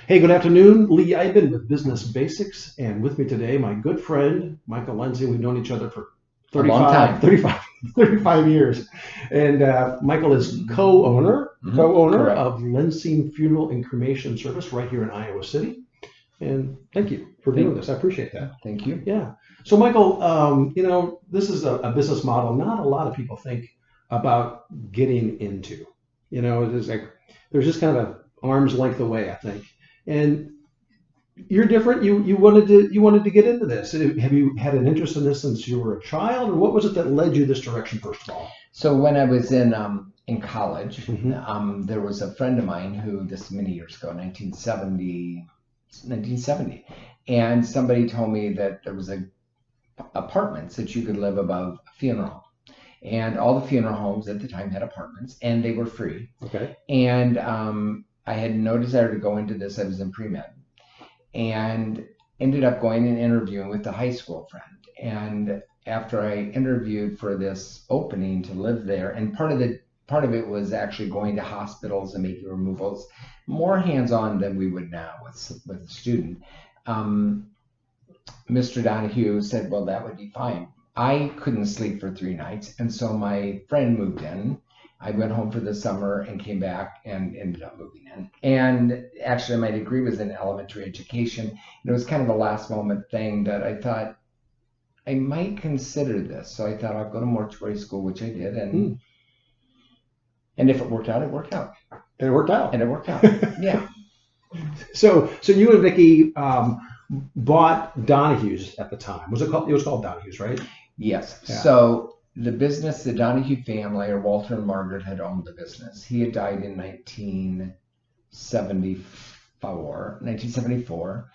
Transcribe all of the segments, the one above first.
Hey, good afternoon. Lee Iben with Business Basics, and with me today, my good friend, Michael Lindsay. We've known each other for A long 35, time. 35, 35 years. And Michael is co-owner Correct. of Lensing Funeral and Cremation Service right here in Iowa City. And thank you for doing Thank, this. I appreciate that. thank you. Yeah. So, Michael, this is a business model not a lot of people think about getting into. It's like there's just kind of an arm's length away, I think. And you're different. You wanted to get into this. Have you had an interest in this since you were a child, or what was it that led you this direction first of all? So when I was in college, Hmm. there was a friend of mine who, this many years ago, 1970, and somebody told me that there was apartments that you could live above a funeral home. And all the funeral homes at the time had apartments, and they were free. Okay. And I had no desire to go into this. I was in pre-med, and ended up going and interviewing with a high school friend. And after I interviewed for this opening to live there, and part of it was actually going to hospitals and making removals, more hands-on than we would now with a student. Um, Mr. Donahue said, "Well, that would be fine." I couldn't sleep for 3 nights, and so my friend moved in. I went home for the summer and came back and ended up moving in. And actually, my degree was in elementary education. And it was kind of a last moment thing that I thought I might consider this. So I thought I'll go to mortuary school, which I did. Hmm. And if it worked out, it worked out. And it worked out. And it worked out. Yeah. So you and Vicky bought Donahue's at the time. Was it called? It was called Donahue's, right? Yes. Yeah. So the business, the Donahue family, or Walter and Margaret, had owned the business. He had died in 1974.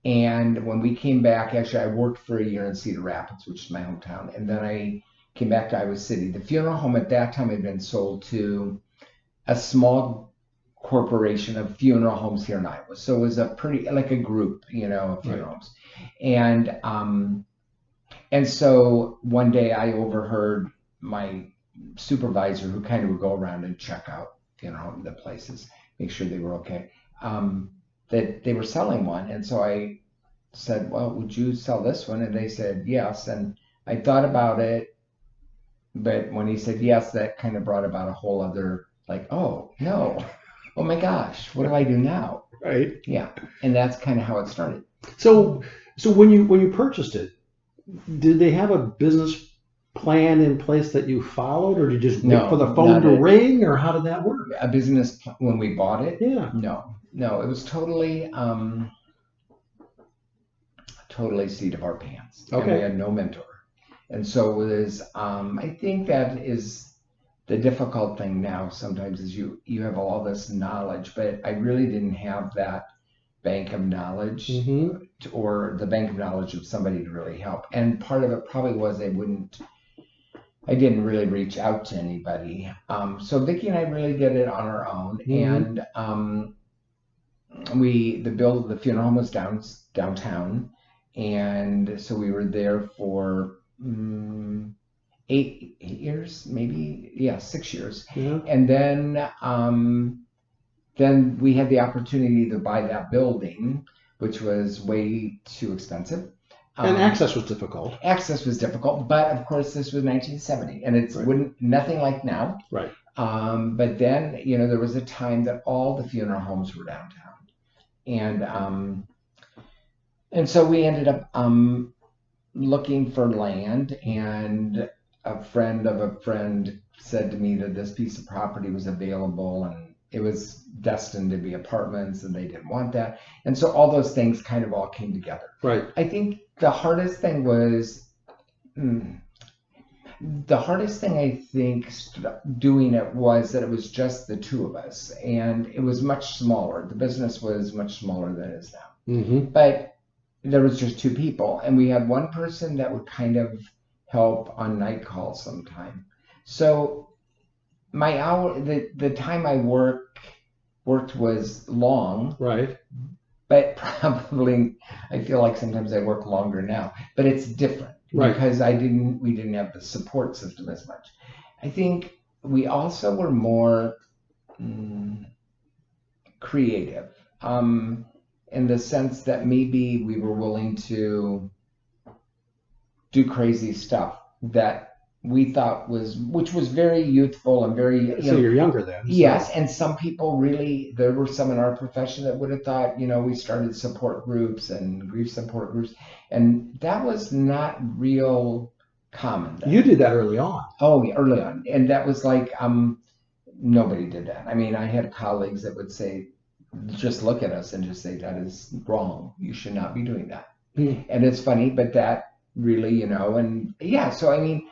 And when we came back, actually, I worked for a year in Cedar Rapids, which is my hometown. And then I came back to Iowa City. The funeral home at that time had been sold to a small corporation of funeral homes here in Iowa. So it was a pretty, like a group, of Right. funeral homes. And and so one day I overheard my supervisor, who kind of would go around and check out, the places, make sure they were okay, that they were selling one. And so I said, "Well, would you sell this one?" And they said yes. And I thought about it, but when he said yes, that kind of brought about a whole other, like, oh no, oh my gosh, what do I do now? Right. Yeah. And that's kind of how it started. So so when you purchased it, did they have a business plan in place that you followed, or did you just wait for No, the phone not to ring, or how did that work? a business when we bought it. Yeah. No, it was totally seat of our pants, and we Okay. had no mentor. And so it was, I think that is the difficult thing now sometimes, is you have all this knowledge, but I really didn't have that bank of knowledge, Hmm. or the bank of knowledge of somebody to really help. And part of it probably was I didn't really reach out to anybody. So Vicki and I really did it on our own. Hmm. And the funeral home was downtown, and so we were there for 8 years, maybe, yeah, 6 years. Yeah. And then we had the opportunity to buy that building, which was way too expensive. And um, access was difficult. Access was difficult, but of course this was 1970, and it's Right. wouldn't nothing like now. Right. But then, there was a time that all the funeral homes were downtown, and so we ended up looking for land, and a friend of a friend said to me that this piece of property was available, and it was destined to be apartments, and they didn't want that. And so all those things kind of all came together. Right. I think the hardest thing was, I think, doing it was that it was just the two of us, and it was much smaller. The business was much smaller than it is now. Hmm. But there was just two people, and we had one person that would kind of help on night calls sometime. So my hour, the time I worked was long, Right. but probably I feel like sometimes I work longer now, but it's different Right. because we didn't have the support system as much. I think we also were more creative. in the sense that maybe we were willing to do crazy stuff that we thought which was very youthful and very, So you're younger then. yes. So. And some people really, there were some in our profession that would have thought, we started support groups and grief support groups, and that was not real common then. You did that early on. Oh, yeah, early on. And that was like, nobody did that. I mean, I had colleagues that would say, just look at us and just say, that is wrong. You should not be doing that. And it's funny, but that really, and yeah, so I mean,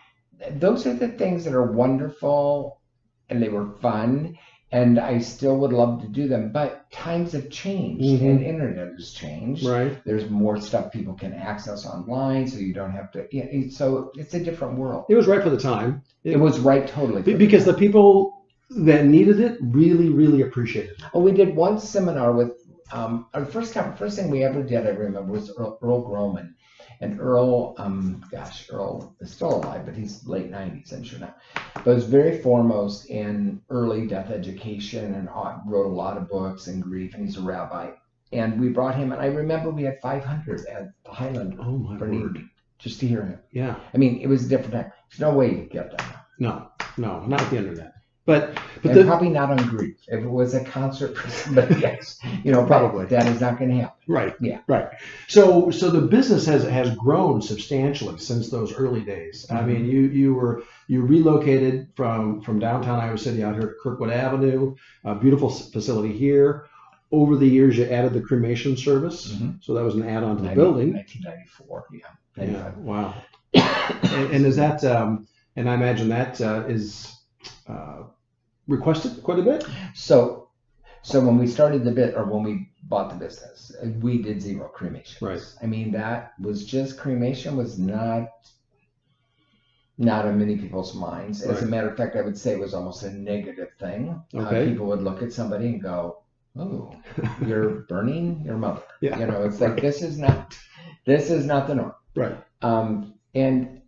those are the things that are wonderful and they were fun, and I still would love to do them, but times have changed and internet has changed. Right. There's more stuff people can access online, so you don't have to, so it's a different world. It was right for the time. It was right, totally. Because the people that needed it really, really appreciated it. Oh, we did one seminar with, our first thing we ever did, I remember, was Earl Groman. And Earl, Earl is still alive, but he's late 90s, I'm sure now. But was very foremost in early death education and wrote a lot of books and grief, and he's a rabbi. And we brought him, and I remember we had 500 at the Highlander. Oh, my word. Just to hear him. Yeah. I mean, it was a different time. There's no way you get that. No, not with the internet. But probably not on grief. If it was a concert for somebody, yes, probably that is not going to happen. Right. Yeah. Right. So the business has grown substantially since those early days. I mean, you relocated from downtown Iowa City out here to Kirkwood Avenue, a beautiful facility here. Over the years, you added the cremation service, so that was an add-on to the building. 1994. Yeah. 95. Yeah. Wow. and is that? And I imagine that is. Requested quite a bit. So when we started when we bought the business, we did 0 cremations. Right. I mean, that was just, cremation was not on many people's minds. As a matter of fact, I would say it was almost a negative thing. Okay. People would look at somebody and go, "Oh, you're burning your mother." Yeah. It's like, this is not the norm. Right. And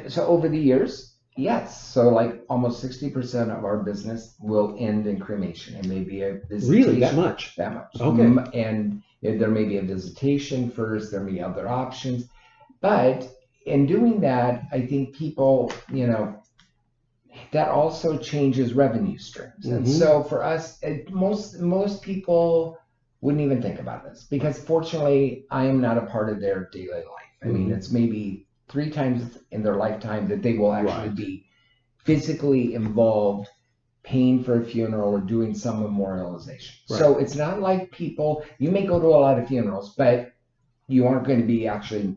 so over the years. Yes, so like almost 60% of our business will end in cremation, and maybe a visitation. Really, that much? That much. Okay. And there may be a visitation first. There may be other options, but in doing that, I think people, that also changes revenue streams. And so for us, most people wouldn't even think about this, because fortunately, I am not a part of their daily life. I mean, it's maybe 3 times in their lifetime that they will actually be physically involved, paying for a funeral or doing some memorialization. Right. So it's not like you may go to a lot of funerals, but you aren't going to be actually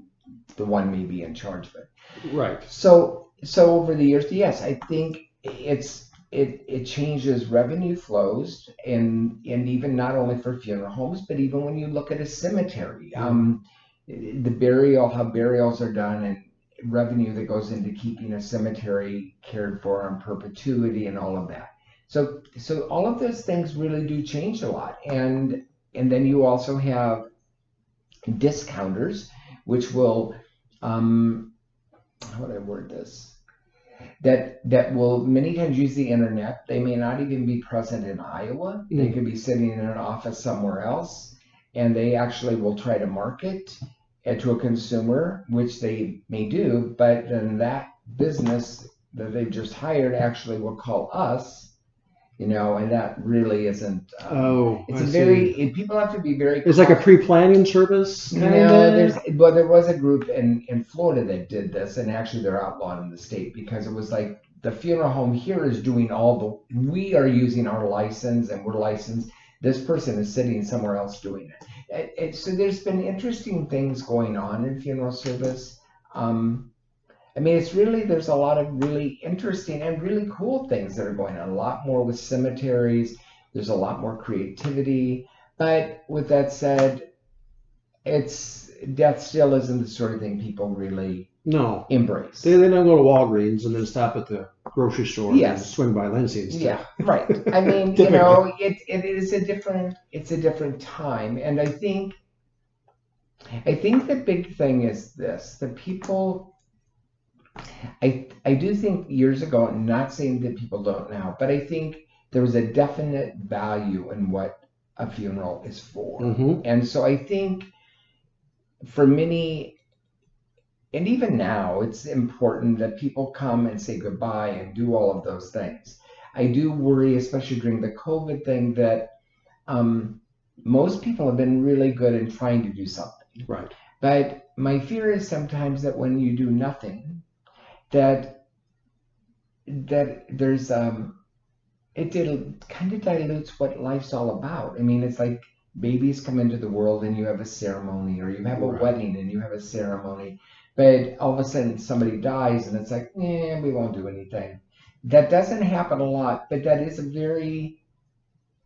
the one maybe in charge of it. Right. So over the years, yes, I think it changes revenue flows, and even not only for funeral homes, but even when you look at a cemetery. How burials are done, and revenue that goes into keeping a cemetery cared for in perpetuity and all of that. So all of those things really do change a lot. And then you also have discounters, which will, how would I word this? That will many times use the internet. They may not even be present in Iowa. They could be sitting in an office somewhere else, and they actually will try to market to a consumer, which they may do, but then that business that they've just hired actually will call us, and that really isn't. People have to be very. It's like a pre-planning service. There was a group in Florida that did this, and actually they're outlawed in the state, because it was like, the funeral home here is doing we are using our license, and we're licensed. This person is sitting somewhere else doing it. So there's been interesting things going on in funeral service. I mean, there's a lot of really interesting and really cool things that are going on. A lot more with cemeteries. There's a lot more creativity. But with that said, death still isn't the sort of thing people really embrace. They don't go to Walgreens and then stop at the grocery store and swing by Lindsay's. Yeah, right. I mean, it's a different time. And I think the big thing is this, that people, I do think years ago, I'm not saying that people don't now, but I think there was a definite value in what a funeral is for. Mm-hmm. And so I think for many, and even now, it's important that people come and say goodbye and do all of those things. I do worry, especially during the COVID thing, that most people have been really good in trying to do something. Right. But my fear is sometimes that when you do nothing, that there's kind of dilutes what life's all about. I mean, it's like babies come into the world and you have a ceremony, or you have a Right. wedding and you have a ceremony, but all of a sudden somebody dies and it's like, we won't do anything. That doesn't happen a lot, but that is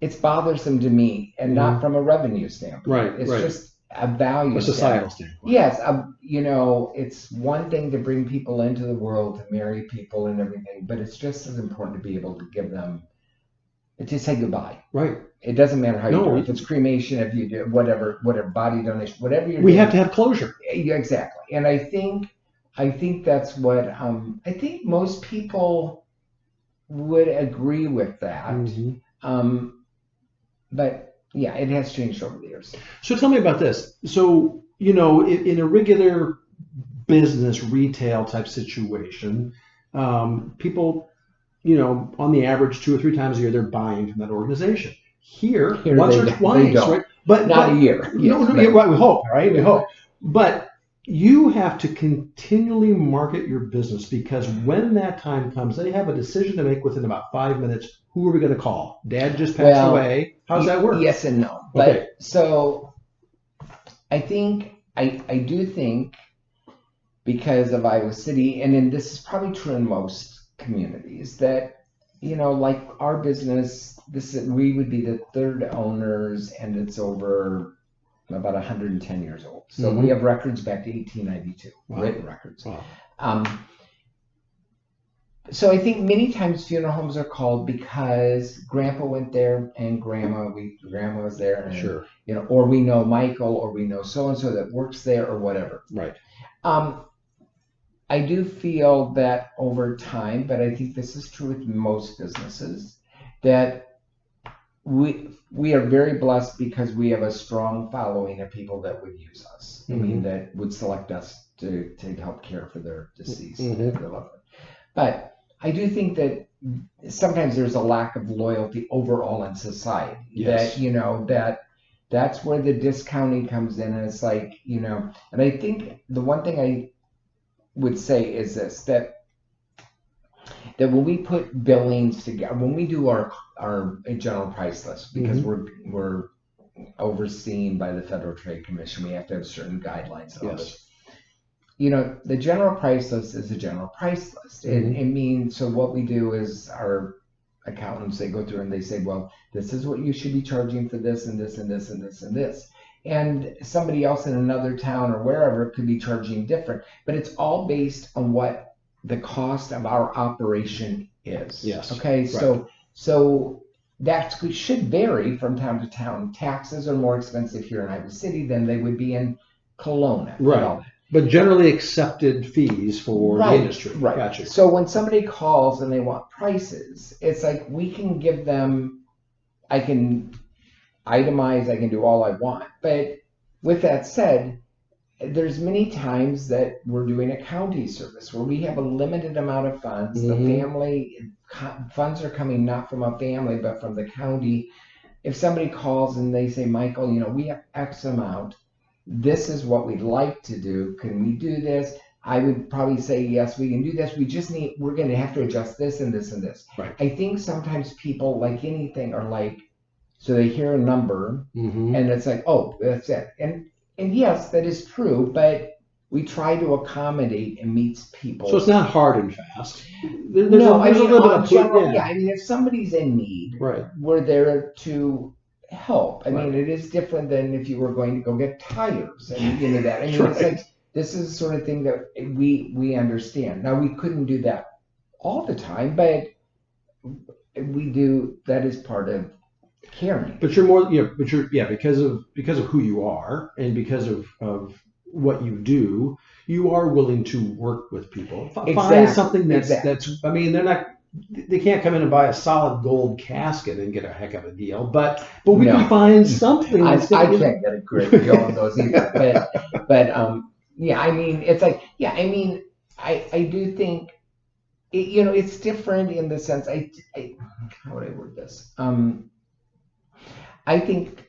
it's bothersome to me, and not from a revenue standpoint. Right. It's Right. just a value A societal standpoint. Yes, it's one thing to bring people into the world, to marry people and everything, but it's just as important to be able to give them, to say goodbye. Right. It doesn't matter how you No, do it. If it's cremation, if you do whatever body donation, whatever you're we doing. have to have closure. Yeah, exactly. And I think that's what I think most people would agree with that. Mm-hmm. But yeah, it has changed over the years. So tell me about this. So, in a regular business retail type situation, people, on the average 2 or 3 times a year, they're buying from that organization. Here once or twice, right? But not a year. No, right. We hope, right? We hope. But you have to continually market your business, because when that time comes, they have a decision to make within about 5 minutes. Who are we going to call? Dad just passed away. How's that work? Yes and no. Okay. But so I think I do think, because of Iowa City, and then this is probably true in most communities, that like our business, we would be the third owners, and it's over about 110 years old. So we have records back to 1892, written records. Wow. So I think many times funeral homes are called because Grandpa went there and Grandma was there, and Sure. Or we know Michael, or we know so and so that works there, or whatever. Right. I do feel that over time, but I think this is true with most businesses, that we are very blessed because we have a strong following of people that would use us. I mean, that would select us to help care for their deceased, their loved one. But I do think that sometimes there's a lack of loyalty overall in society. Yes. That that's where the discounting comes in, and it's like, and I think the one thing I would say is this, that when we put billings together, when we do our general price list, because we're overseen by the Federal Trade Commission, we have to have certain guidelines and all this. The general price list is a general price list. It means, so what we do is our accountants, they go through and they say, well, this is what you should be charging for this and this and this and this and this. And somebody else in another town or wherever could be charging different, but it's all based on what the cost of our operation is. Yes. Okay. Right. So that should vary from town to town. Taxes are more expensive here in Iowa City than they would be in Kelowna. Right. But generally accepted fees for the industry. Right. Gotcha. So when somebody calls and they want prices, it's like we can give them, I can itemize, I can do all I want. But with that said, there's many times that we're doing a county service where we have a limited amount of funds. The family funds are coming not from a family, but from the county. If somebody calls and they say, Michael, we have X amount, this is what we'd like to do. Can we do this? I would probably say, yes, we can do this. We're going to have to adjust this and this and this. Right. I think sometimes people, like anything, are like, so they hear a number and it's like, oh, that's it. And yes, that is true, but we try to accommodate and meet people. So it's not hard and fast. There's no, a little bit of general, I mean, if somebody's in need, right, we're there to help. I mean, it is different than if you were going to go get tires and that. I mean, it's like, this is the sort of thing that we understand. Now, we couldn't do that all the time, but we do. That is part of caring. But you're more, because of who you are and because of what you do, you are willing to work with people. Find something that's. I mean, they're not. they can't come in and buy a solid gold casket and get a heck of a deal, but we No. can find something. I that's gonna, can't get a great deal on those either. But yeah, I mean, it's like, yeah, I mean, I do think, it's different in the sense, how would I word this? I think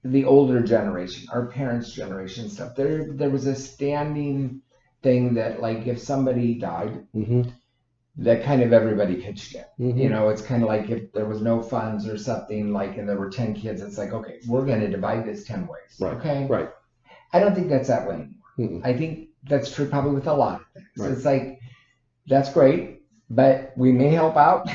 the older generation, our parents' generation stuff, there was a standing thing that, like, if somebody died, Mhm. that kind of everybody pitched in. Mhm. It's kind of like if there was no funds or something, like, and there were 10 kids, it's like, okay, we're going to divide this 10 ways. Right. Okay. Right. I don't think that's that way anymore. Mm-mm. I think that's true probably with a lot of things. Right. It's like, that's great, but we may help out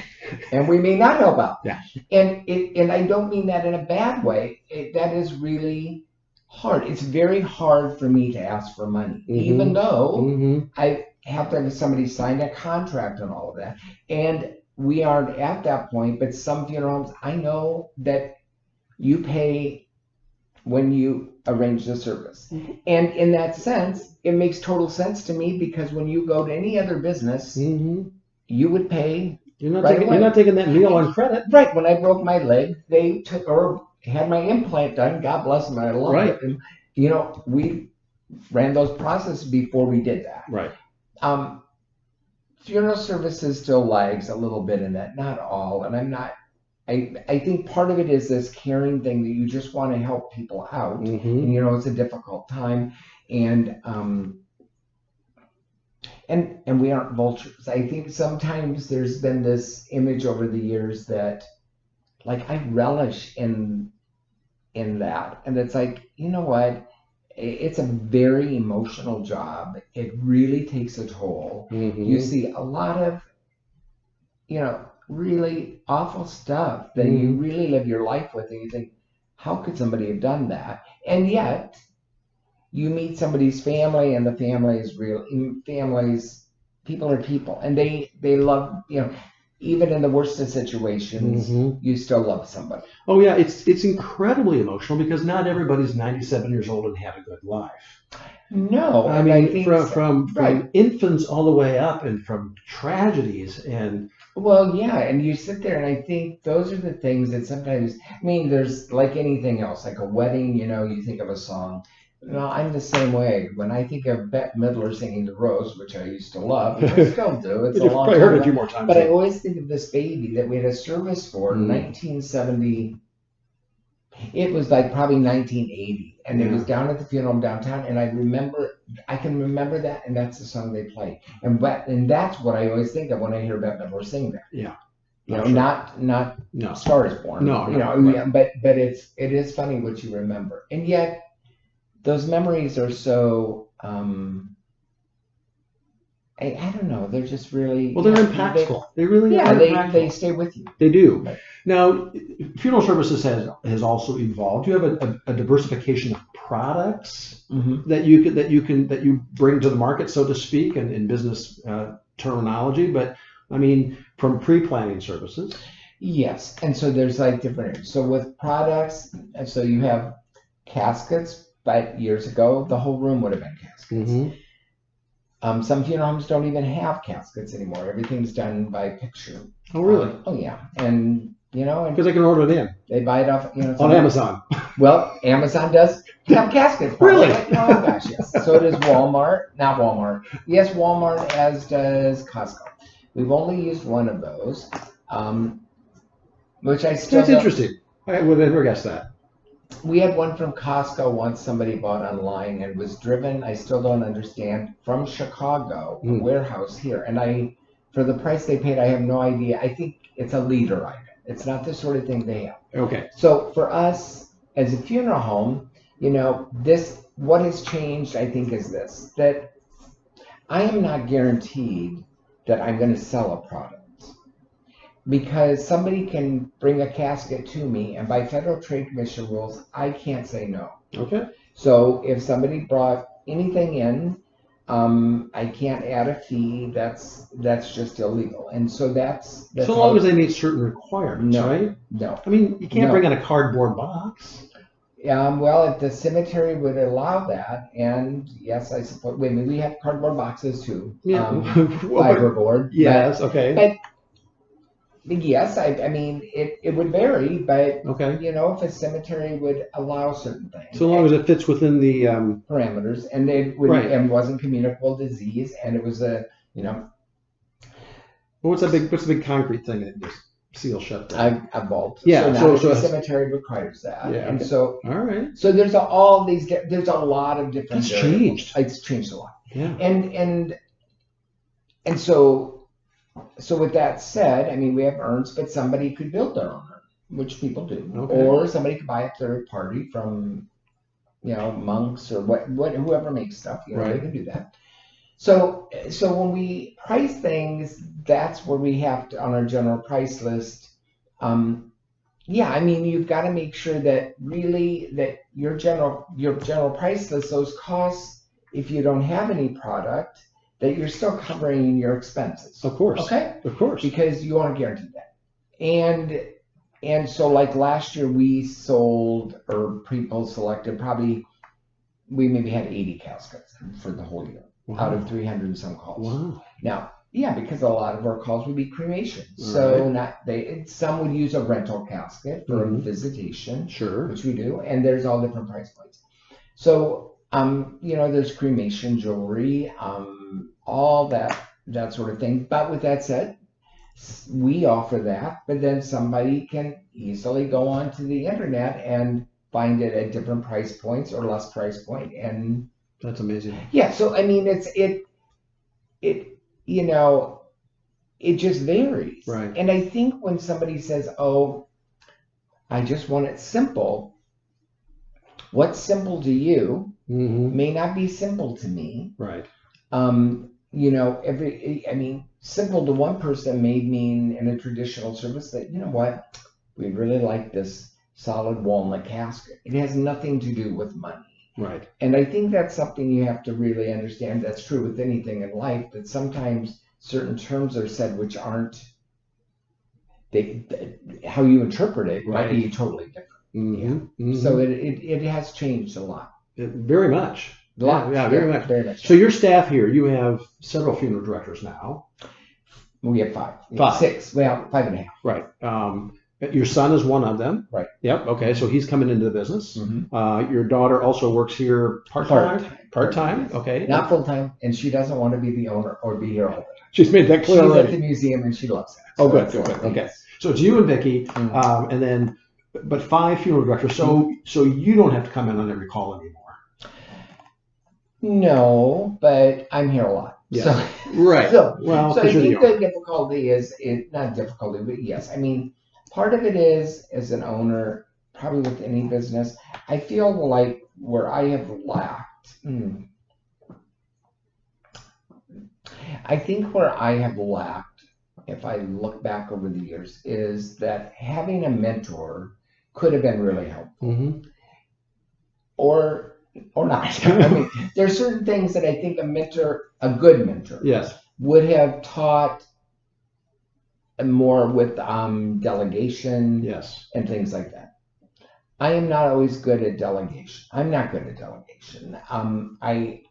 and we may not help out. Yeah. And I don't mean that in a bad way. That is really hard. It's very hard for me to ask for money, even though I have to have somebody sign a contract and all of that. And we aren't at that point, but some funeral homes, I know that you pay when you arrange the service. And in that sense, it makes total sense to me, because when you go to any other business, you would pay. You're not taking that meal on credit. Right. When I broke my leg, they took, or had my implant done, God bless them, I love it. And, we ran those processes before we did that. Right. Funeral services still lags a little bit in that, not all. And I think part of it is this caring thing that you just want to help people out. And it's a difficult time. And we aren't vultures. I think sometimes there's been this image over the years that, like, I relish in that. And it's like, you know what? It's a very emotional job. It really takes a toll. You see a lot of, really awful stuff that you really live your life with, and you think, how could somebody have done that? And yet, you meet somebody's family, and the family is real. People are people, and they love, even in the worst of situations, you still love somebody. Oh yeah, it's incredibly emotional, because not everybody's 97 years old and had a good life. No, I mean, from infants all the way up, and from tragedies and. Well, yeah, and you sit there, and I think those are the things that sometimes, I mean, there's like anything else, like a wedding, you think of a song. No, I'm the same way. When I think of Bette Midler singing The Rose, which I used to love, which I still do, it's a long time. I heard it a few more times. But I always think of this baby that we had a service for in 1970. It was like probably 1980, and it was down at the funeral home downtown. And I can remember that, and that's the song they play. And that's what I always think of when I hear Bette Midler sing that. Yeah. Not Star is Born. No. But it is funny what you remember, and yet those memories are so. I don't know. They're just really. Well, they're impactful. They really are. Yeah, they stay with you. They do. But, now, funeral services has also evolved. You have a diversification of products that you bring to the market, so to speak, in business terminology. But I mean, from pre-planning services. Yes, and so there's like different areas. So with products, and so you have caskets. But years ago, the whole room would have been caskets. Some funeral homes don't even have caskets anymore. Everything's done by picture. Oh, really? Oh, yeah. And, because they can order it in. They buy it off, on Amazon. Well, Amazon does have caskets. Really? Oh, gosh, yes. So does Walmart. Not Walmart. Yes, Walmart, as does Costco. We've only used one of those, which I still. That's interesting. I would have never guessed that. We had one from Costco once somebody bought online and was driven, I still don't understand, from Chicago, a warehouse here. And for the price they paid, I have no idea. I think it's a leader item. It's not the sort of thing they have. Okay. So for us, as a funeral home, what has changed, I think, is this, that I am not guaranteed that I'm going to sell a product. Because somebody can bring a casket to me, and by Federal Trade Commission rules, I can't say no. Okay. So if somebody brought anything in, I can't add a fee. That's just illegal. And so that's so long as they meet certain requirements, right? No. I mean, you can't bring in a cardboard box. Well, if the cemetery would allow that, and yes, I suppose. Wait a minute, we have cardboard boxes too. Yeah. Fiberboard. Yes. Okay. But Yes, I mean, it would vary, but Okay. if a cemetery would allow certain things, So long as it fits within the parameters, and it would right. and wasn't communicable disease, and it was Well, what's the big concrete thing that just seals shut down? a vault. Yeah. So not So every it's, cemetery requires that, yeah. and so All right. so there's all these. There's a lot of different. That's variables. changed. It's changed a lot, Yeah. and so with that said, I mean, we have urns, but somebody could build their own urn, which people do, Okay. or somebody could buy a third party from monks or whoever makes stuff. They Right. can do that. So when we price things, that's where we have to, on our general price list. I mean, you've got to make sure that really that your general price list, those costs, if you don't have any product, that you're still covering your expenses. Of course. Okay. Of course. Because you want to guarantee that. And so like last year we sold, or people selected, probably we maybe had 80 caskets for the whole year. Wow. Out of 300 and some calls. Wow. Now, because a lot of our calls would be cremation. All So right. some would use a rental casket for Mhm. a visitation, Sure. which we do, and there's all different price points. So, there's cremation jewelry, all that sort of thing. But with that said, we offer that, but then somebody can easily go onto the internet and find it at different price points or less price point, and That's amazing. yeah. So I mean, it just varies, Right. and I think when somebody says, "Oh, I just want it simple," what's simple to you Mm-hmm. may not be simple to me. Right. Simple to one person may mean in a traditional service that, we really like this solid walnut casket. It has nothing to do with money. Right. And I think that's something you have to really understand. That's true with anything in life, that sometimes certain terms are said which aren't, how you interpret it might be totally different. Mm-hmm. Yeah. Mm-hmm. So it has changed a lot. Very much. Yeah, very much. Very much. So your staff here, you have several funeral directors now. We have five. Five. 6. Well, 5.5. Right. Your son is one of them. Right. Yep. Okay. So he's coming into the business. Mm-hmm. Your daughter also works here part-time? Part-time. Yes. Okay. Not full-time, and she doesn't want to be the owner or be here all the time. She's made that clear She's already. at the museum and she loves it. Oh, So good. that's Good. the Good. one. Okay. So it's you and Vicki, Mhm. and then, but 5 funeral directors. So you don't have to come in on every call anymore. No, but I'm here a lot. Yes. So, Right. So, Well, so I because you're the think owner. the difficulty is not difficulty, but yes, I mean, part of it is as an owner, probably with any business, I feel like where I have lacked. I think where I have lacked, if I look back over the years, is that having a mentor could have been really helpful, Mm-hmm. or not. I mean, there's certain things that I think a good mentor, Yes. would have taught more with delegation, Yes. and things like that. I am not always good at delegation. I'm not good at delegation. I'm kind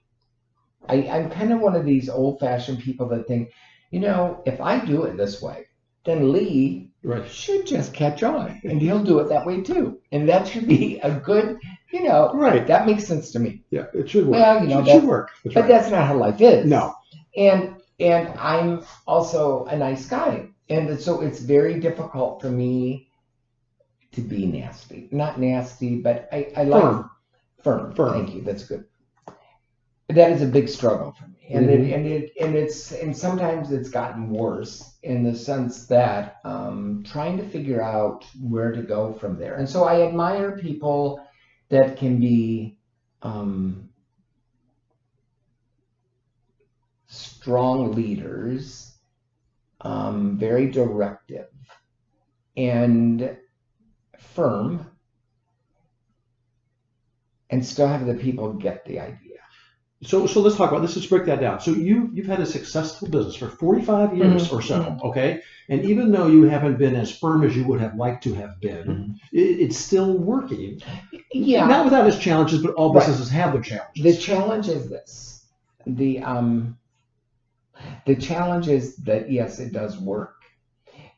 of one of these old-fashioned people that think, if I do it this way, then Lee should just catch on, and he'll do it that way too. And that should be a good, Right. That makes sense to me. Yeah, it should work. Well, it should work. That's but right. that's not how life is. No. And I'm also a nice guy, and so it's very difficult for me to be nasty. Not nasty, but I like firm. Thank you. That's good. That is a big struggle for me, and sometimes it's gotten worse in the sense that trying to figure out where to go from there. And so I admire people that can be strong leaders, very directive, and firm, and still have the people get the idea. So let's talk about this. Let's break that down. So you've had a successful business for 45 years or so, okay? And even though you haven't been as firm as you would have liked to have been, it's still working. Yeah. Not without its challenges, but all businesses have their challenges. The challenge is this. The challenge is that, yes, it does work.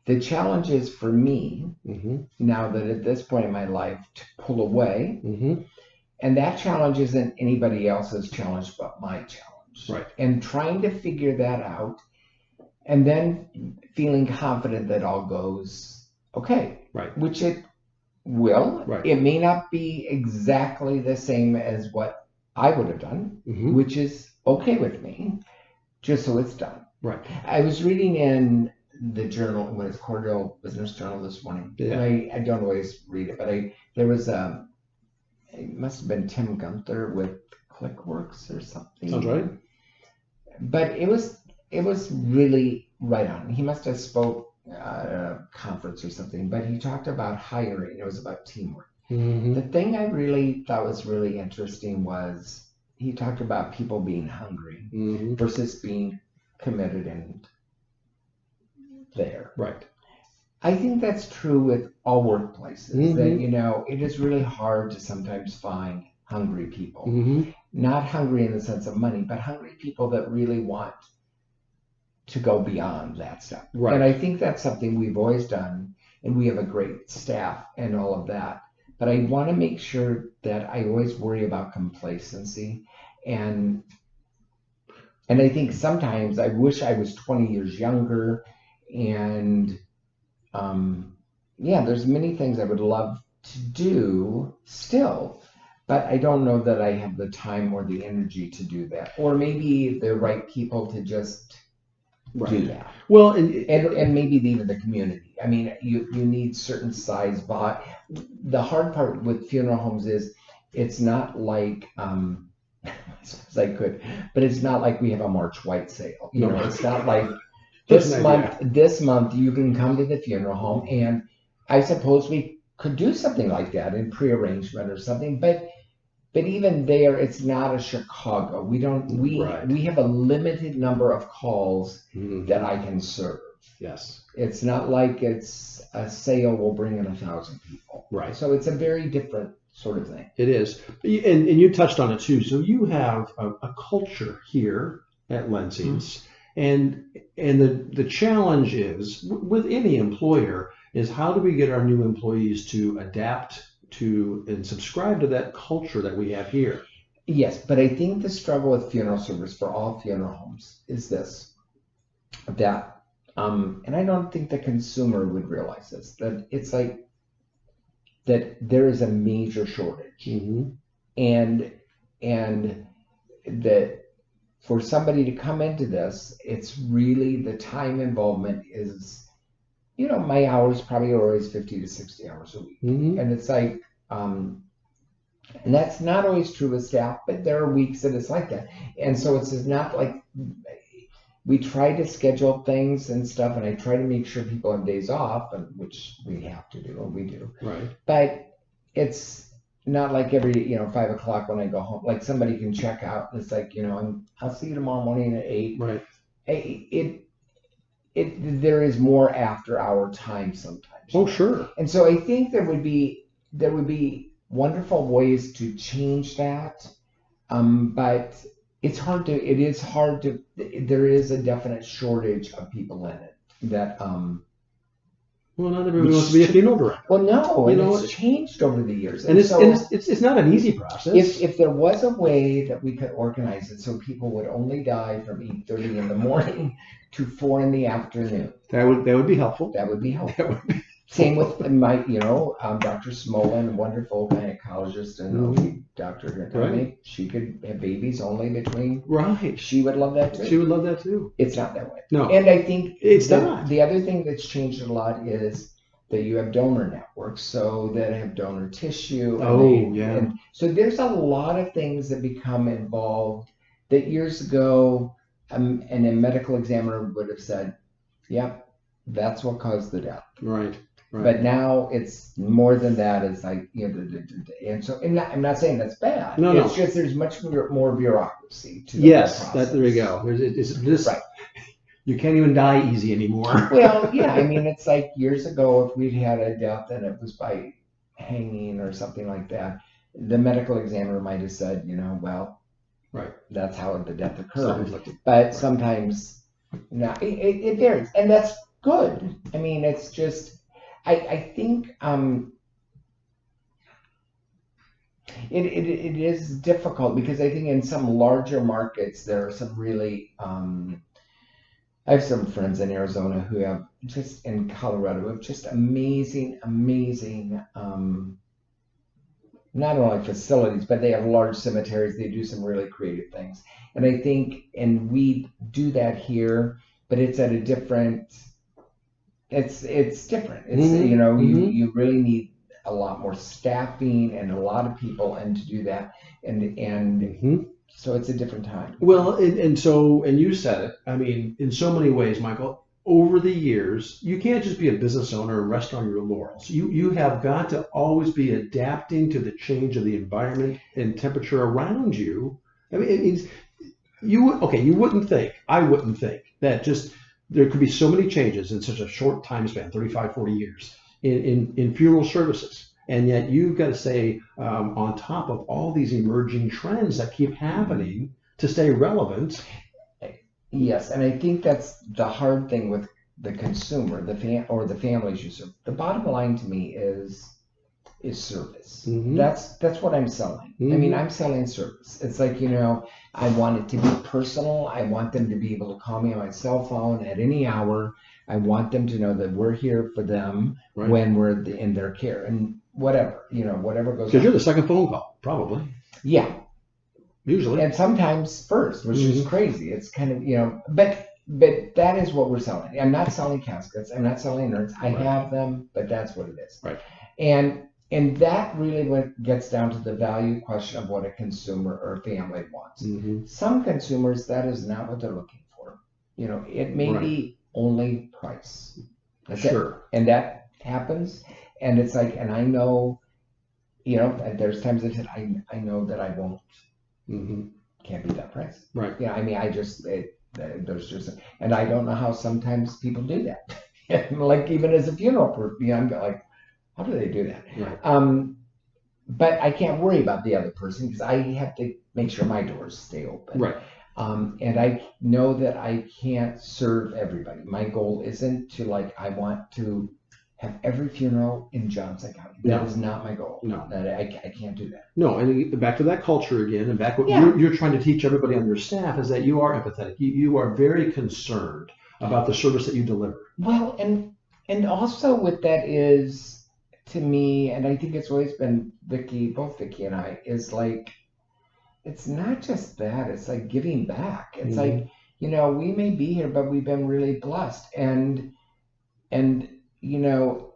The challenge is for me, Mm-hmm. now that at this point in my life, to pull away. Mm-hmm. And that challenge isn't anybody else's challenge but my challenge. Right. And trying to figure that out and then feeling confident that all goes okay. Right. Which it will. Right. It may not be exactly the same as what I would have done, Mm-hmm. which is okay with me, just so it's done. Right. I was reading in the journal, what is Cordell Business Journal this morning. Yeah. And I don't always read it, but there was it must have been Tim Gunther with ClickWorks or something. Sounds right. But it was really right on. He must have spoke at a conference or something, but he talked about hiring. It was about teamwork. Mm-hmm. The thing I really thought was really interesting was he talked about people being hungry Mm-hmm. versus being committed and there. Right. I think that's true with all workplaces. Mm-hmm. That it is really hard to sometimes find hungry people. Mm-hmm. Not hungry in the sense of money, but hungry people that really want to go beyond that stuff. Right. And I think that's something we've always done, and we have a great staff and all of that. But I want to make sure that I always worry about complacency. And I think sometimes I wish I was 20 years younger. And there's many things I would love to do still. But I don't know that I have the time or the energy to do that. Or maybe the right people to just do that. Well, and maybe even the community. I mean, you need certain size bot. The hard part with funeral homes is it's not like as I could, but it's not like we have a March White sale. It's not like this month you can come to the funeral home, and I suppose we could do something like that in pre-arrangement or something, but even there, it's not a Chicago. We have a limited number of calls that I can serve. Yes. It's not like it's a sale will bring in 1,000 people. Right. So it's a very different sort of thing. It is. And you touched on it too. So you have a culture here at Lensing's. Mm-hmm. And the challenge is with any employer is how do we get our new employees to adapt to and subscribe to that culture that we have here? Yes, but I think the struggle with funeral service for all funeral homes is this, that and I don't think the consumer would realize this, that it's like that there is a major shortage. Mm-hmm. And that for somebody to come into this, it's really the time involvement is, my hours probably are always 50 to 60 hours a week. Mm-hmm. And it's like, and that's not always true with staff, but there are weeks that it's like that. And so it's not like we try to schedule things and stuff, and I try to make sure people have days off, which we have to do, and we do. Right. But it's not like every 5 o'clock when I go home, like somebody can check out and it's like, I'll see you tomorrow morning at 8. Right. There is more after hour time sometimes. Oh, sure. And so I think there would be wonderful ways to change that. But it is hard to, there is a definite shortage of people in it that, well, not everybody wants to be a funeral director. Well, no, it's changed over the years. And it's not an easy process. If there was a way that we could organize it so people would only die from 8:30 in the morning to 4 in the afternoon. That would be helpful. That would be helpful. Same with my, Dr. Smolin, a wonderful gynecologist and doctor. Right. She could have babies only between. Right. She would love that too. She would love that too. It's not that way. No. And I think it's not. The other thing that's changed a lot is that you have donor networks, so that have donor tissue. And so there's a lot of things that become involved that years ago, and a medical examiner would have said, yeah, that's what caused the death. Right. Right. But now it's more than that. It's like, and so I'm not saying that's bad. No, it's just there's much more bureaucracy to the process. There we go. It's right. You can't even die easy anymore. Well, yeah. I mean, it's like years ago, if we'd had a death and it was by hanging or something like that, the medical examiner might have said, well, right, that's how the death occurred. But sometimes, no, it varies, and that's good. I mean, it's just, I think it is difficult because I think in some larger markets there are some really I have some friends in Arizona who have just in Colorado who have just amazing, amazing not only facilities, but they have large cemeteries. They do some really creative things. And I think, and we do that here, but it's at a different, it's different. It's, you know, you really need a lot more staffing and a lot of people and to do that. And so it's a different time. Well, and you said it. I mean, in so many ways, Michael, over the years, you can't just be a business owner and rest on your laurels. You have got to always be adapting to the change of the environment and temperature around you. I mean, you wouldn't think, I wouldn't think that just there could be so many changes in such a short time span, 35, 40 years in funeral services. And yet you've got to stay on top of all these emerging trends that keep happening to stay relevant. Yes, and I think that's the hard thing with the consumer, or the families you serve. The bottom line to me is service. That's what I'm selling. I mean, I'm selling service. It's like, you know, I want it to be personal. I want them to be able to call me on my cell phone at any hour. I want them to know that we're here for them when we're in their care, and whatever, you know, whatever goes on. Because you're the second phone call, probably. Yeah. Usually. And sometimes first, which is crazy. It's kind of, you know, but that is what we're selling. I'm not selling caskets. I'm not selling urns. I have them, but that's what it is. Right. And that really what gets down to the value question of what a consumer or family wants. Some consumers, that is not what they're looking for. You know, it may be only price. That's it. And that happens. And it's like, and I know, you know, there's times I said, I know that I won't. Can't beat that price. Right. Yeah. I mean, there's just, and I don't know how sometimes people do that. Like even as a funeral person, you know, I'm like, how do they do that? Right. But I can't worry about the other person because I have to make sure my doors stay open. Right. And I know that I can't serve everybody. My goal isn't to I want to have every funeral in Johnson County. That is not my goal. No. That I can't do that. No, and back to that culture again, and back what you're trying to teach everybody on your staff is that you are empathetic. You are very concerned about the service that you deliver. Well, and also with that is, to me, and I think it's always been both Vicki and I, is it's not just that, it's like giving back. It's like, you know, we may be here, but we've been really blessed. And you know,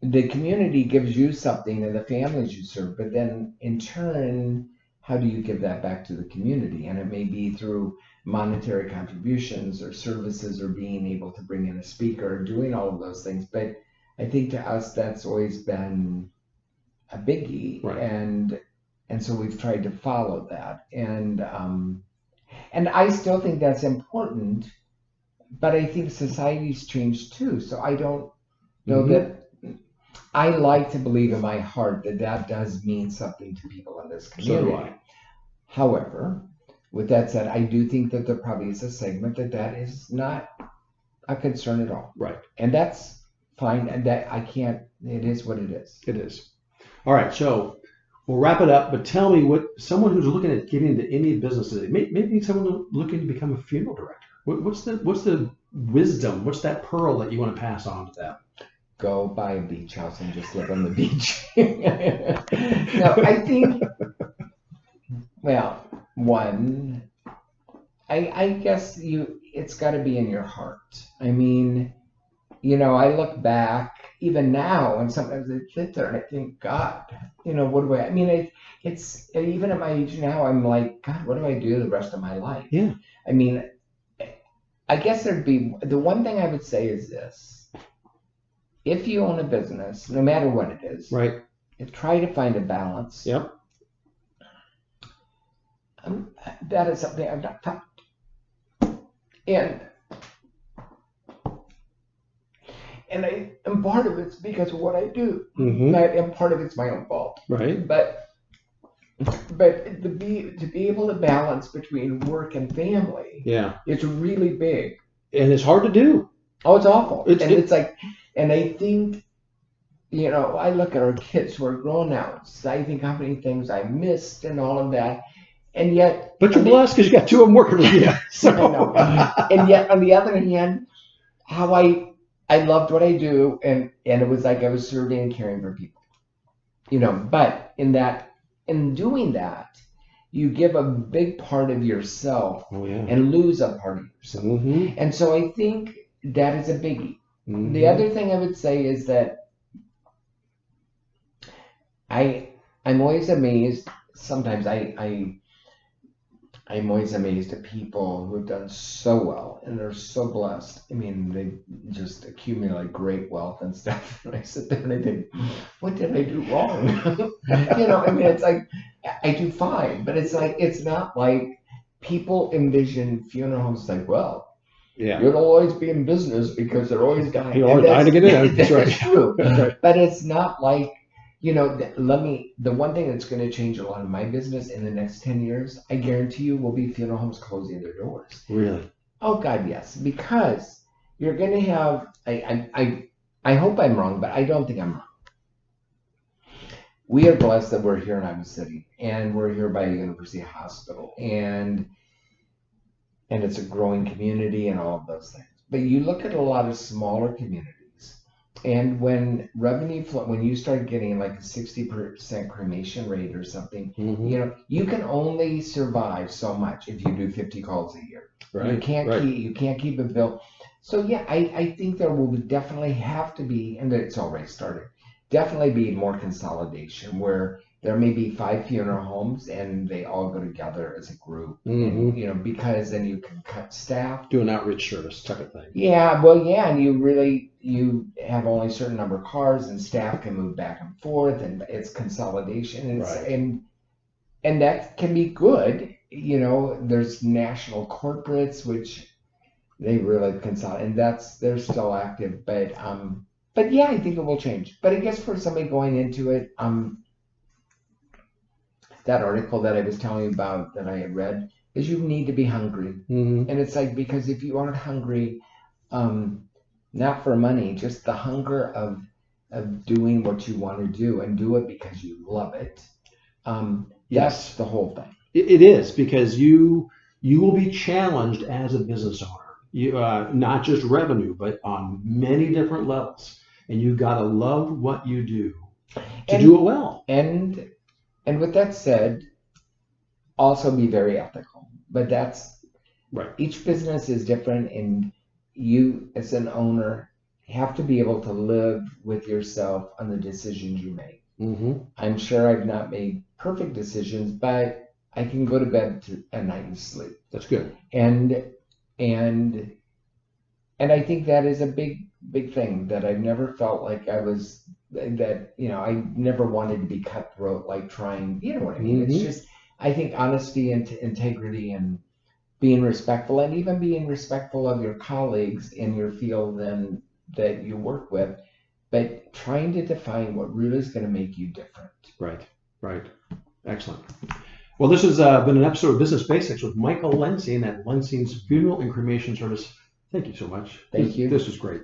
the community gives you something and the families you serve, but then in turn, how do you give that back to the community? And it may be through monetary contributions or services or being able to bring in a speaker or doing all of those things. But I think to us, that's always been a biggie. Right. And so we've tried to follow that. And I still think that's important, but I think society's changed too. So I don't know that. I like to believe in my heart that does mean something to people in this community. So do I. However, with that said, I do think that there probably is a segment that is not a concern at all. Right. And that's fine. And that I can't, it is what it is. It is. All right. So we'll wrap it up, but tell me what someone who's looking at getting into any business today, maybe someone looking to become a funeral director. What's the wisdom? What's that pearl that you want to pass on to them? Go buy a beach house and just live on the beach. No, I think, well, one, I guess it's got to be in your heart. I mean, you know, I look back even now and sometimes I sit there and I think, God, you know, what do I mean, it's even at my age now, I'm like, God, what do I do the rest of my life? Yeah. I mean, I guess there'd be, the one thing I would say is this. If you own a business, no matter what it is, right, try to find a balance. Yep. That is something I've not found. And part of it's because of what I do. And part of it's my own fault. Right. But to be able to balance between work and family, it's really big. and it's hard to do. Oh, it's awful. It's And it's like, and I think, I look at our kids who are grown now. So I think how many things I missed and all of that. And yet, but you're blessed because you got two of them working with you. So. I know. And yet, on the other hand, how I loved what I do, and it was like I was serving and caring for people, But in doing that, you give a big part of yourself and lose a part of yourself. Mm-hmm. And so I think that is a biggie. Mm-hmm. The other thing I would say is that I'm always amazed. Sometimes I'm always amazed at people who have done so well and they're so blessed. I mean, they just accumulate great wealth and stuff. And I sit there and I think, what did I do wrong? I mean, it's like, I do fine, but it's like, it's not like people envision funeral homes like, well, you'll always be in business because they're always dying. You're always dying to get in. That's right. True. That's right. But it's not like, the one thing that's going to change a lot of my business in the next 10 years, I guarantee you, will be funeral homes closing their doors. Really? Oh God, yes. Because you're going to have, I hope I'm wrong, but I don't think I'm wrong. We are blessed that we're here in Iben City, and we're here by a university hospital, and it's a growing community and all of those things. But you look at a lot of smaller communities, and when you start getting like a 60% cremation rate or something, you can only survive so much if you do 50 calls a year. Right. You can't keep a bill. So yeah, I think there will definitely have to be, and it's already started, definitely be more consolidation where there may be 5 funeral homes and they all go together as a group, and, because then you can cut staff. Do an outreach service type of thing. Yeah, well, yeah, and you have only a certain number of cars and staff can move back and forth, and it's consolidation, and right. and that can be good. There's national corporates which they really consolidate, and they're still active, but yeah, I think it will change. But I guess for somebody going into it, that article that I was telling you about that I had read is you need to be hungry. And it's like, because if you aren't hungry, not for money, just the hunger of doing what you want to do and do it because you love it. That's the whole thing. It is, because you will be challenged as a business owner. You not just revenue, but on many different levels. And you got to love what you do to do it well. And with that said, also be very ethical. But that's right. Each business is different, and you as an owner have to be able to live with yourself on the decisions you make. I'm sure I've not made perfect decisions, but I can go to bed at night and sleep. That's good. And I think that is a big thing that I've never felt like I never wanted to be cutthroat, like trying, you know what I mean? It's just, I think honesty and integrity and being respectful, and even being respectful of your colleagues in your field and that you work with, but trying to define what really is going to make you different. Right. Excellent. Well, this has been an episode of Business Basics with Michael Lensing at Lensing's Funeral and Cremation Service. Thank you so much. Thank you. This was great.